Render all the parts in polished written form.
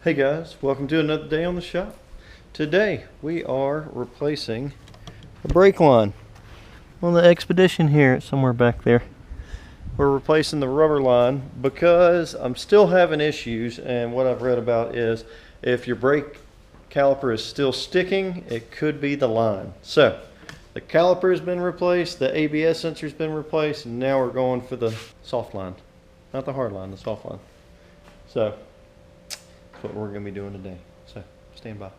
Hey guys, welcome to another day on the shop. Today we are replacing a brake line on the Expedition here. It's somewhere back there. We're replacing the rubber line because I'm still having issues, and what I've read about is if your brake caliper is still sticking, it could be the line. So the caliper has been replaced, the ABS sensor has been replaced, and now we're going for the soft line. Not the hard line, the soft line. So that's what we're going to be doing today. So stand by.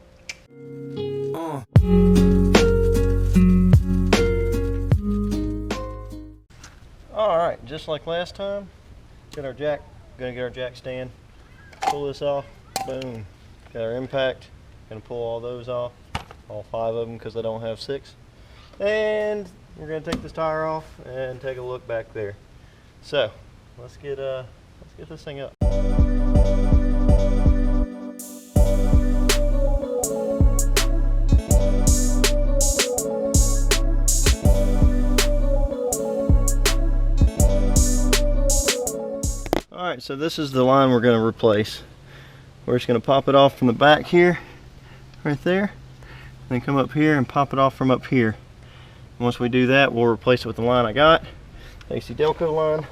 Alright, just like last time, gonna get our jack stand, pull this off, boom. Got our impact, gonna pull all those off, all 5 of them because I don't have 6. And we're gonna take this tire off and take a look back there. So let's get this thing up. Alright, so this is the line we're going to replace. We're just going to pop it off from the back here, right there, and then come up here and pop it off from up here. And once we do that, we'll replace it with the line I got, the AC Delco line,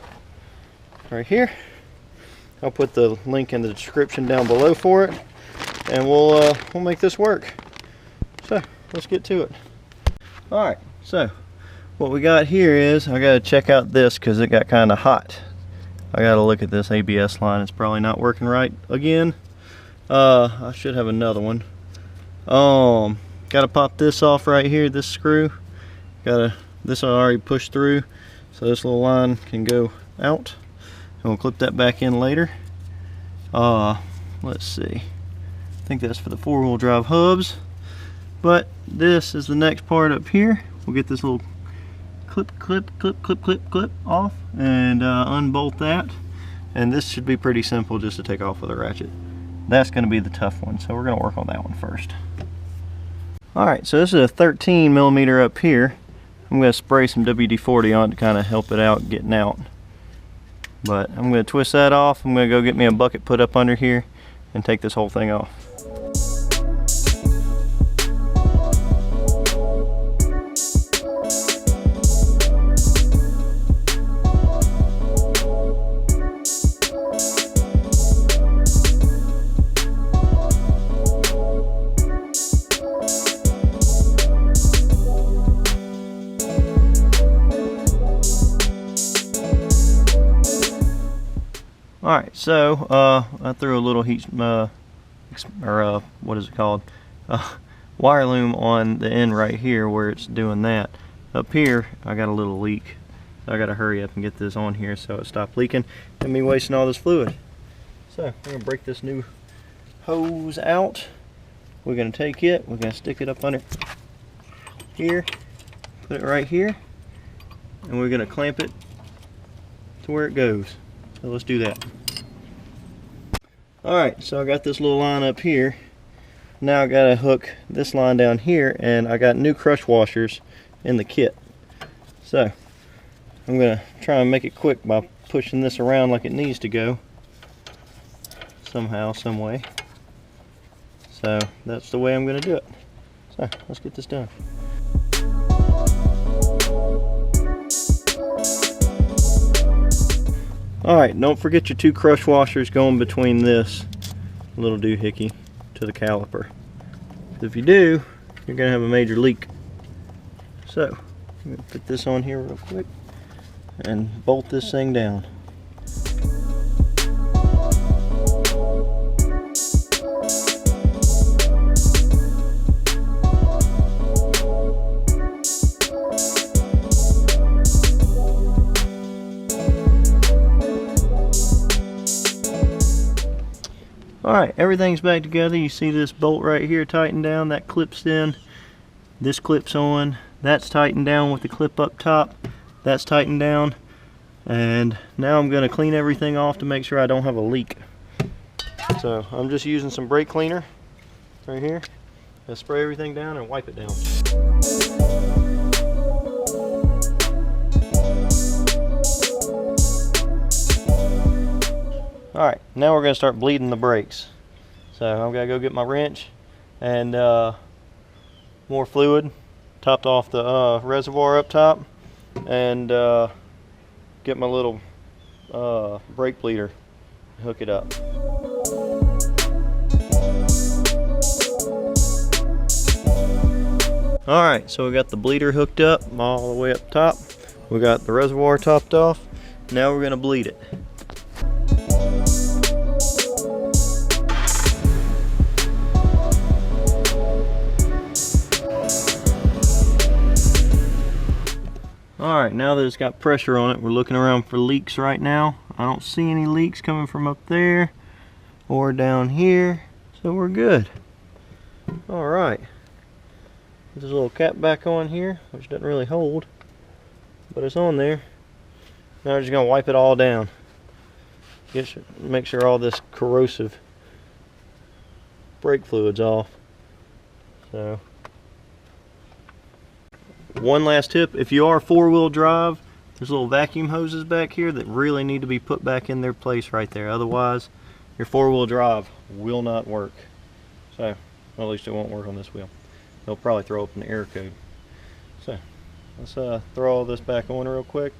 right here. I'll put the link in the description down below for it, and we'll make this work. So let's get to it. Alright, so what we got here is, I got to check out this because it got kind of hot. I gotta look at this ABS line. It's probably not working right again. I should have another one. Gotta pop this off right here, this screw. This I already pushed through, so this little line can go out. And we'll clip that back in later. Let's see. I think that's for the 4-wheel drive hubs. But this is the next part up here. We'll get this little clip off and unbolt that, and this should be pretty simple just to take off with a ratchet. That's going to be the tough one, so we're going to work on that one first. Alright, so this is a 13 millimeter up here. I'm going to spray some WD-40 on it to kind of help it out getting out, but I'm going to twist that off. I'm going to go get me a bucket put up under here and take this whole thing off. Alright, so I threw a little heat, what is it called? Wire loom on the end right here where it's doing that. Up here, I got a little leak. I gotta hurry up and get this on here so it stops leaking and me wasting all this fluid. So, we're gonna break this new hose out. We're gonna take it, we're gonna stick it up under here, put it right here, and we're gonna clamp it to where it goes. So let's do that. Alright, so I got this little line up here. Now I gotta hook this line down here, and I got new crush washers in the kit. So I'm gonna try and make it quick by pushing this around like it needs to go somehow, some way. So that's the way I'm gonna do it. So let's get this done. Alright, don't forget your 2 crush washers going between this little doohickey to the caliper. If you do, you're going to have a major leak. So, I'm going to put this on here real quick and bolt this thing down. Alright, everything's back together. You see this bolt right here tightened down, that clips in, this clips on, that's tightened down with the clip up top, that's tightened down, and now I'm going to clean everything off to make sure I don't have a leak. So I'm just using some brake cleaner right here and spray everything down and wipe it down. Alright, now we're going to start bleeding the brakes. So I'm gonna go get my wrench and more fluid, topped off the reservoir up top, and get my little brake bleeder, hook it up. Alright, so we got the bleeder hooked up all the way up top. We got the reservoir topped off. Now we're gonna bleed it. Alright, now that it's got pressure on it, we're looking around for leaks right now. I don't see any leaks coming from up there or down here, so we're good. Alright. Put this little cap back on here, which doesn't really hold, but it's on there. Now we're just going to wipe it all down. Make sure all this corrosive brake fluid's off. So, one last tip, if you are four-wheel drive, there's little vacuum hoses back here that really need to be put back in their place right there. Otherwise, your four-wheel drive will not work. So, well, at least it won't work on this wheel. They'll probably throw up an error code. So, let's throw all this back on real quick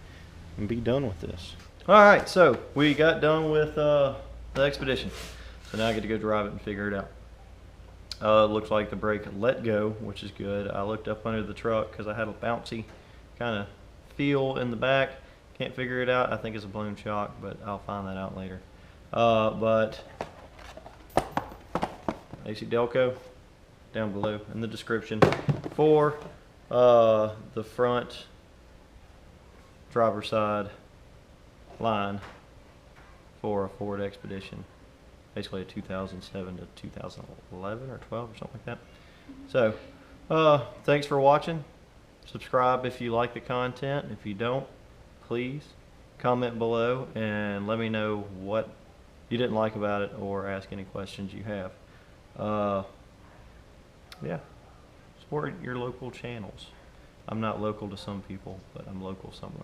and be done with this. Alright, so we got done with the Expedition. So now I get to go drive it and figure it out. It looks like the brake let go, which is good. I looked up under the truck because I had a bouncy kind of feel in the back. Can't figure it out. I think it's a blown shock, but I'll find that out later. But AC Delco down below in the description for the front driver's side line for a Ford Expedition, basically a 2007 to 2011 or 12 or something like that. So thanks for watching. Subscribe if you like the content. If you don't, please comment below and let me know what you didn't like about it or ask any questions you have. Yeah, support your local channels. I'm not local to some people, but I'm local somewhere.